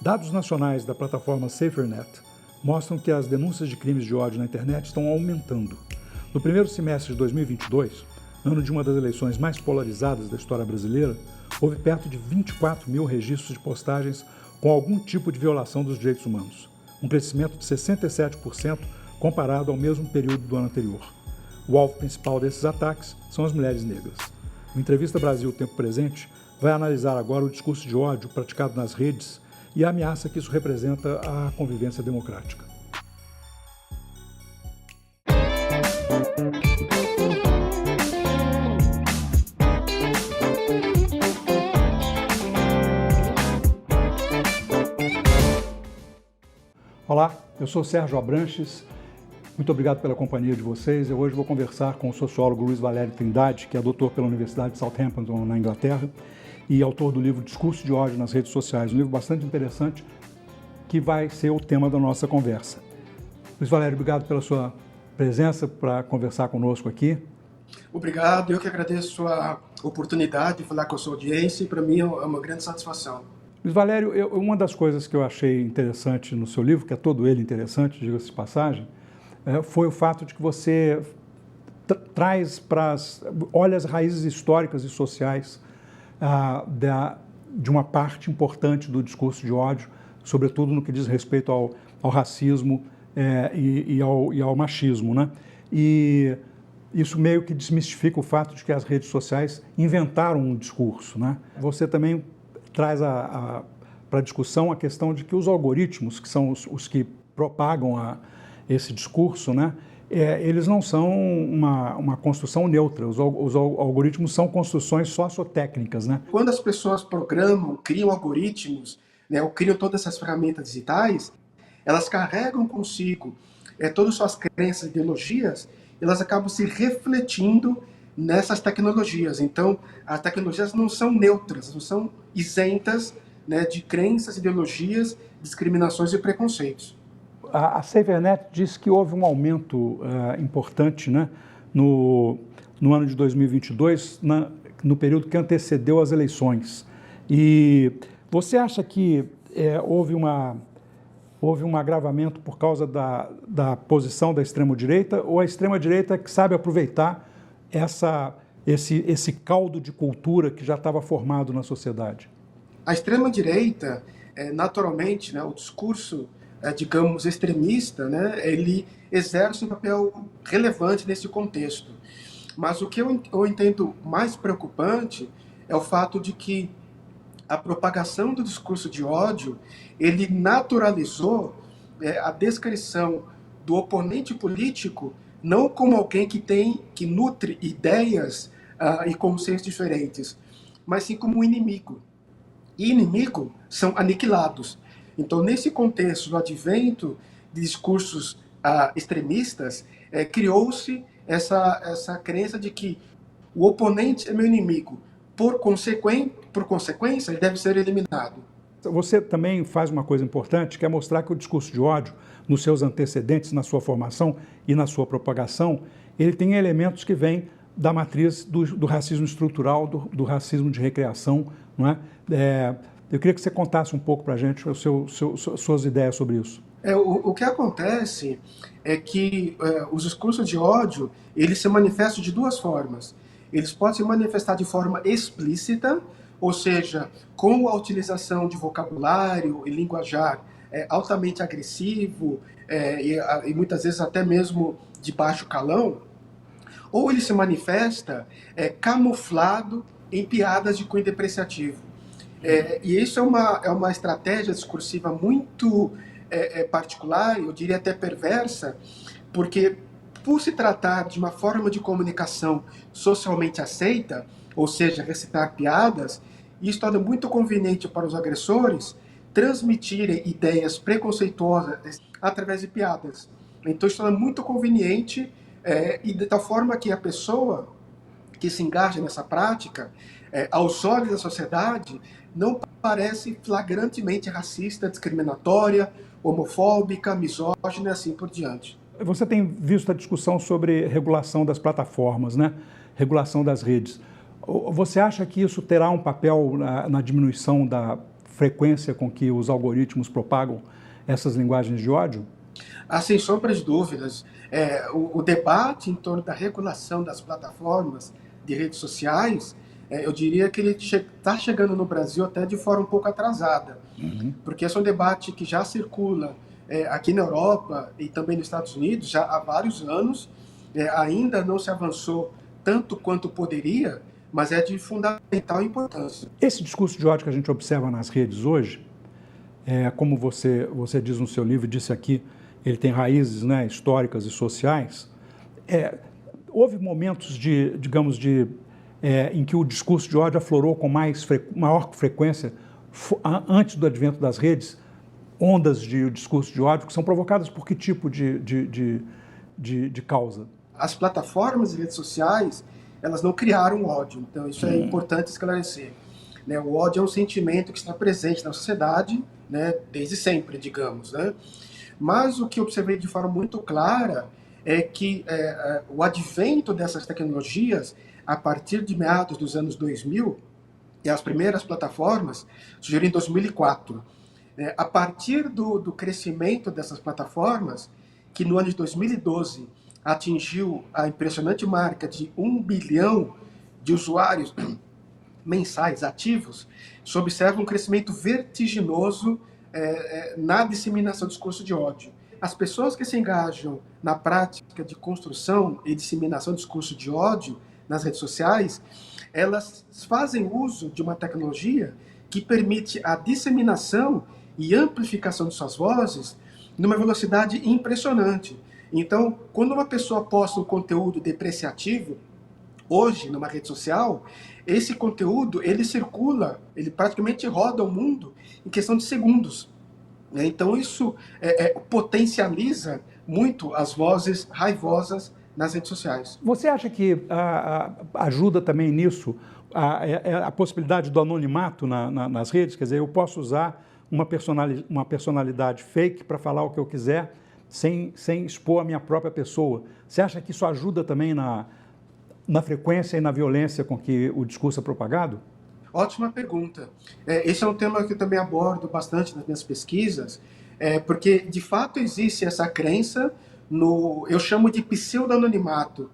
Dados nacionais da plataforma SaferNet mostram que as denúncias de crimes de ódio na internet estão aumentando. No primeiro semestre de 2022, ano de uma das eleições mais polarizadas da história brasileira, houve perto de 24 mil registros de postagens com algum tipo de violação dos direitos humanos, um crescimento de 67% comparado ao mesmo período do ano anterior. O alvo principal desses ataques são as mulheres negras. O Entrevista Brasil Tempo Presente vai analisar agora o discurso de ódio praticado nas redes e a ameaça que isso representa à convivência democrática. Olá, eu sou Sérgio Abranches, muito obrigado pela companhia de vocês. Eu hoje vou conversar com o sociólogo Luiz Valério Trindade, que é doutor pela Universidade de Southampton, na Inglaterra, e autor do livro Discurso de Ódio nas Redes Sociais, um livro bastante interessante que vai ser o tema da nossa conversa. Luiz Valério, obrigado pela sua presença para conversar conosco aqui. Obrigado, eu que agradeço a oportunidade de falar com a sua audiência e para mim é uma grande satisfação. Luiz Valério, uma das coisas que eu achei interessante no seu livro, que é todo ele interessante, diga-se de passagem, foi o fato de que você olha as raízes históricas e sociais de uma parte importante do discurso de ódio, sobretudo no que diz respeito ao racismo e ao machismo, né? E isso meio que desmistifica o fato de que as redes sociais inventaram um discurso, né? Você também traz para a discussão a questão de que os algoritmos, que são os que propagam esse discurso, né, eles não são uma construção neutra. Os algoritmos são construções sociotécnicas, né? Quando as pessoas programam, criam algoritmos, né, ou criam todas essas ferramentas digitais, elas carregam consigo todas as suas crenças e ideologias, elas acabam se refletindo nessas tecnologias. Então, as tecnologias não são neutras, não são isentas, né, de crenças, ideologias, discriminações e preconceitos. A SaferNet diz que houve um aumento importante, né, no ano de 2022, no período que antecedeu as eleições. E você acha que houve um agravamento por causa da posição da extrema-direita, ou a extrema-direita que sabe aproveitar esse caldo de cultura que já estava formado na sociedade? A extrema-direita, naturalmente, né, o discurso, digamos, extremista, né, ele exerce um papel relevante nesse contexto. Mas o que eu entendo mais preocupante é o fato de que a propagação do discurso de ódio, ele naturalizou a descrição do oponente político não como alguém que nutre ideias e conceitos diferentes, mas sim como um inimigo. E inimigo são aniquilados. Então, nesse contexto do advento de discursos extremistas, criou-se essa crença de que o oponente é meu inimigo. Por consequência, ele deve ser eliminado. Você também faz uma coisa importante, que é mostrar que o discurso de ódio, nos seus antecedentes, na sua formação e na sua propagação, ele tem elementos que vêm da matriz do racismo estrutural, do racismo de recreação, não é? Eu queria que você contasse um pouco para a gente suas ideias sobre isso. O que acontece é que os discursos de ódio, eles se manifestam de duas formas. Eles podem se manifestar de forma explícita, ou seja, com a utilização de vocabulário e linguajar altamente agressivo e muitas vezes até mesmo de baixo calão, ou ele se manifesta camuflado em piadas de cunho depreciativo. E isso é uma estratégia discursiva muito particular, eu diria até perversa, porque por se tratar de uma forma de comunicação socialmente aceita, ou seja, recitar piadas, isso torna muito conveniente para os agressores transmitirem ideias preconceituosas através de piadas. Então isso torna muito conveniente e de tal forma que a pessoa que se engaja nessa prática, aos olhos da sociedade, não parece flagrantemente racista, discriminatória, homofóbica, misógina e assim por diante. Você tem visto a discussão sobre regulação das plataformas, né? Regulação das redes. Você acha que isso terá um papel na diminuição da frequência com que os algoritmos propagam essas linguagens de ódio? Sem sombra de dúvidas. O debate em torno da regulação das plataformas de redes sociais, eu diria que ele está chegando no Brasil até de forma um pouco atrasada, porque esse é um debate que já circula aqui na Europa e também nos Estados Unidos já há vários anos, ainda não se avançou tanto quanto poderia, mas é de fundamental importância. Esse discurso de ódio que a gente observa nas redes hoje, como você diz no seu livro, disse aqui, ele tem raízes, né, históricas e sociais. Houve momentos em que o discurso de ódio aflorou com maior frequência antes do advento das redes, ondas de discurso de ódio que são provocadas por que tipo de causa? As plataformas e redes sociais, elas não criaram ódio, então isso é importante esclarecer. Né? O ódio é um sentimento que está presente na sociedade, né, desde sempre, digamos, né? Mas o que eu observei de forma muito clara é que o advento dessas tecnologias, a partir de meados dos anos 2000, e as primeiras plataformas surgiram em 2004. A partir do crescimento dessas plataformas, que no ano de 2012 atingiu a impressionante marca de 1 bilhão de usuários mensais ativos, se observa um crescimento vertiginoso na disseminação do discurso de ódio. As pessoas que se engajam na prática de construção e disseminação do discurso de ódio nas redes sociais, elas fazem uso de uma tecnologia que permite a disseminação e amplificação de suas vozes numa velocidade impressionante. Então, quando uma pessoa posta um conteúdo depreciativo, hoje, numa rede social, esse conteúdo, ele circula, ele praticamente roda o mundo em questão de segundos. Então, isso potencializa muito as vozes raivosas nas redes sociais. Você acha que ajuda também nisso a possibilidade do anonimato nas redes? Quer dizer, eu posso usar uma personalidade fake para falar o que eu quiser, sem expor a minha própria pessoa. Você acha que isso ajuda também na frequência e na violência com que o discurso é propagado? Ótima pergunta. Esse é um tema que eu também abordo bastante nas minhas pesquisas, porque, de fato, existe essa crença eu chamo de pseudo-anonimato.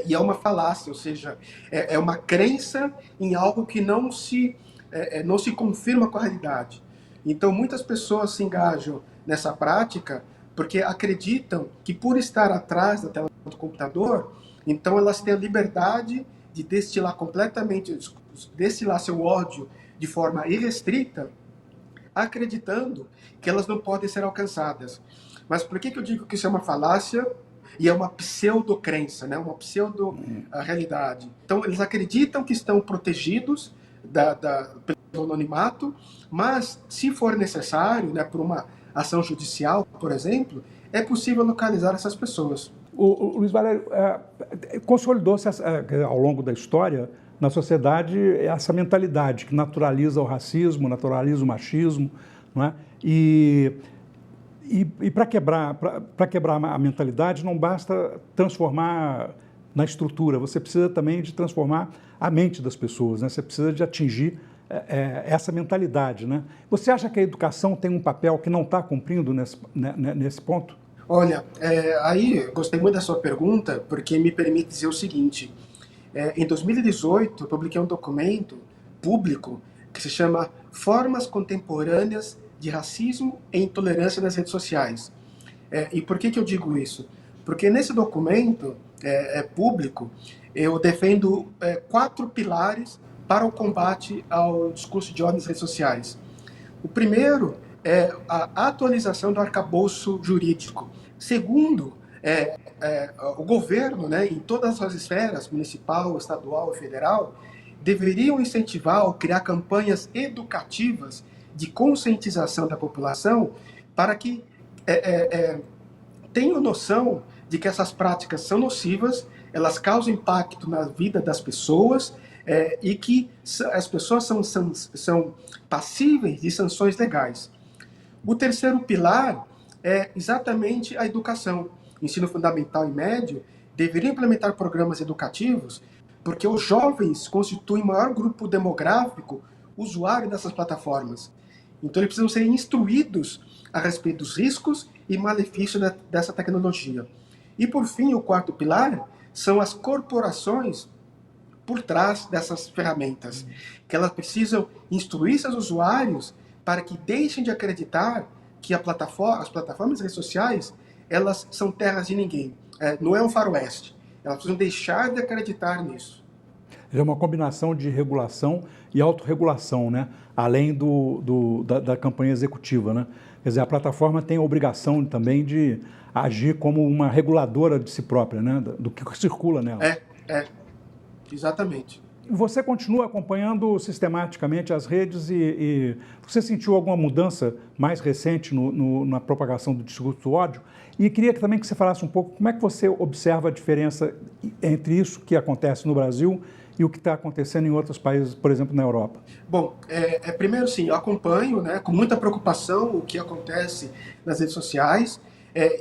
E é uma falácia, ou seja, é uma crença em algo que não se confirma com a realidade. Então, muitas pessoas se engajam nessa prática porque acreditam que, por estar atrás da tela do computador, então elas têm a liberdade de destilar seu ódio de forma irrestrita, acreditando que elas não podem ser alcançadas. Mas por que eu digo que isso é uma falácia e é uma pseudo-crença, né? Uma pseudo-realidade? Então, eles acreditam que estão protegidos pelo anonimato, mas, se for necessário, né, por uma ação judicial, por exemplo, é possível localizar essas pessoas. O Luiz Valério, consolidou-se ao longo da história na sociedade essa mentalidade que naturaliza o racismo, naturaliza o machismo, não é? E para quebrar a mentalidade não basta transformar na estrutura, você precisa também de transformar a mente das pessoas, né? Você precisa de atingir essa mentalidade, né? Você acha que a educação tem um papel que não está cumprindo nesse ponto? Olha, aí gostei muito da sua pergunta, porque me permite dizer o seguinte. Em 2018, eu publiquei um documento público que se chama Formas Contemporâneas de Racismo e Intolerância nas Redes Sociais. E por que eu digo isso? Porque nesse documento público, eu defendo 4 pilares para o combate ao discurso de ódio nas redes sociais. O primeiro é a atualização do arcabouço jurídico. Segundo, o governo, né, em todas as esferas, municipal, estadual e federal, deveriam incentivar ou criar campanhas educativas de conscientização da população para que tenham noção de que essas práticas são nocivas, elas causam impacto na vida das pessoas e que as pessoas são passíveis de sanções legais. O terceiro pilar é exatamente a educação. Ensino fundamental e médio deveriam implementar programas educativos porque os jovens constituem o maior grupo demográfico usuário dessas plataformas. Então, eles precisam ser instruídos a respeito dos riscos e malefícios dessa tecnologia. E, por fim, o quarto pilar são as corporações por trás dessas ferramentas, que elas precisam instruir seus usuários para que deixem de acreditar que as plataformas e redes sociais, elas são terras de ninguém. Não é um faroeste. Elas precisam deixar de acreditar nisso. É uma combinação de regulação e autorregulação, né? Além da campanha executiva, né? Quer dizer, a plataforma tem a obrigação também de agir como uma reguladora de si própria, né? Do que circula nela. Exatamente. Você continua acompanhando sistematicamente as redes e você sentiu alguma mudança mais recente na propagação do discurso do ódio? E queria também que você falasse um pouco como é que você observa a diferença entre isso que acontece no Brasil e o que está acontecendo em outros países, por exemplo, na Europa. Bom, primeiro sim, eu acompanho, né, com muita preocupação o que acontece nas redes sociais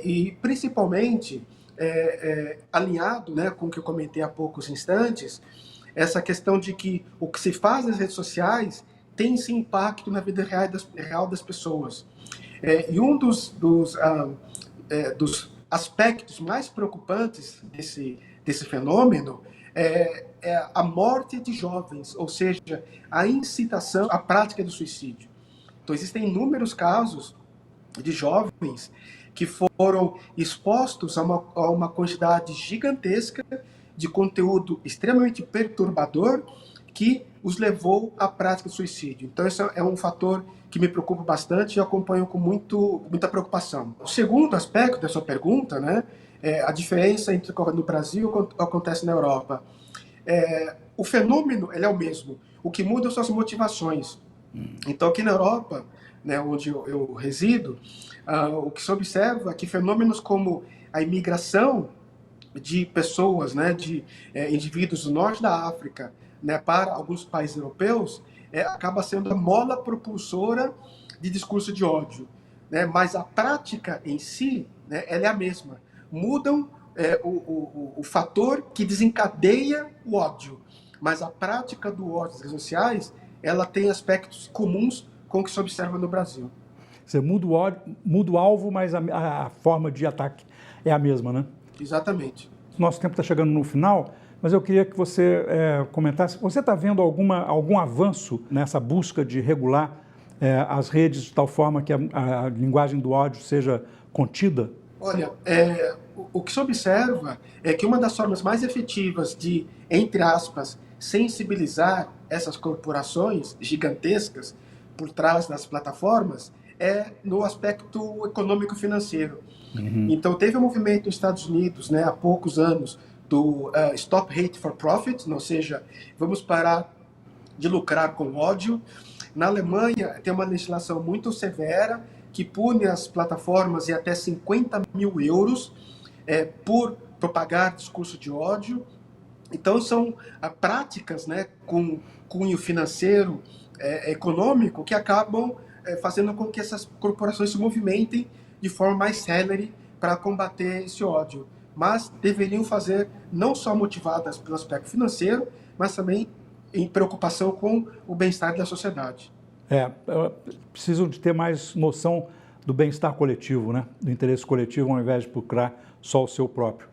e principalmente alinhado, né, com o que eu comentei há poucos instantes, essa questão de que o que se faz nas redes sociais tem esse impacto na vida real das pessoas. E um dos aspectos mais preocupantes desse fenômeno é a morte de jovens, ou seja, a incitação à prática do suicídio. Então, existem inúmeros casos de jovens que foram expostos a uma quantidade gigantesca de conteúdo extremamente perturbador que os levou à prática do suicídio. Então, esse é um fator que me preocupa bastante e eu acompanho com muita preocupação. O segundo aspecto da sua pergunta, né, é a diferença entre o que ocorre no Brasil e o que acontece na Europa. O fenômeno ele é o mesmo. O que muda são as motivações. Então, aqui na Europa, né, onde eu resido, o que se observa é que fenômenos como a imigração de pessoas, né, de indivíduos do norte da África, né, para alguns países europeus, acaba sendo a mola propulsora de discurso de ódio. Né, mas a prática em si, né, ela é a mesma. Mudam o fator que desencadeia o ódio, mas a prática do ódio das redes sociais, ela tem aspectos comuns com o que se observa no Brasil. Você muda o alvo, mas a forma de ataque é a mesma, né? Exatamente. Nosso tempo está chegando no final, mas eu queria que você comentasse. Você está vendo algum avanço nessa busca de regular as redes de tal forma que a linguagem do ódio seja contida? Olha, o que se observa é que uma das formas mais efetivas de, entre aspas, sensibilizar essas corporações gigantescas por trás das plataformas é no aspecto econômico-financeiro. Uhum. Então, teve um movimento nos Estados Unidos, né, há poucos anos, do Stop Hate for Profit, ou seja, vamos parar de lucrar com ódio. Na Alemanha, tem uma legislação muito severa que pune as plataformas em até 50 mil euros por propagar discurso de ódio. Então, são práticas, né, com cunho financeiro, econômico, que acabam fazendo com que essas corporações se movimentem de forma mais célere para combater esse ódio. Mas deveriam fazer não só motivadas pelo aspecto financeiro, mas também em preocupação com o bem-estar da sociedade. Precisam de ter mais noção do bem-estar coletivo, né? Do interesse coletivo, ao invés de procurar só o seu próprio.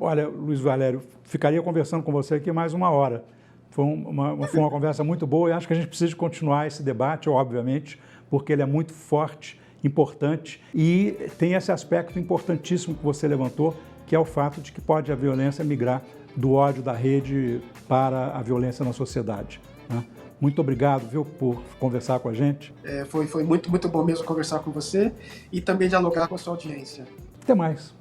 Olha, Luiz Valério, ficaria conversando com você aqui mais uma hora. Foi uma conversa muito boa e acho que a gente precisa continuar esse debate, obviamente, porque ele é muito forte, importante e tem esse aspecto importantíssimo que você levantou, que é o fato de que pode a violência migrar do ódio da rede para a violência na sociedade, né? Muito obrigado, viu, por conversar com a gente. Foi muito, muito bom mesmo conversar com você e também dialogar com a sua audiência. Até mais.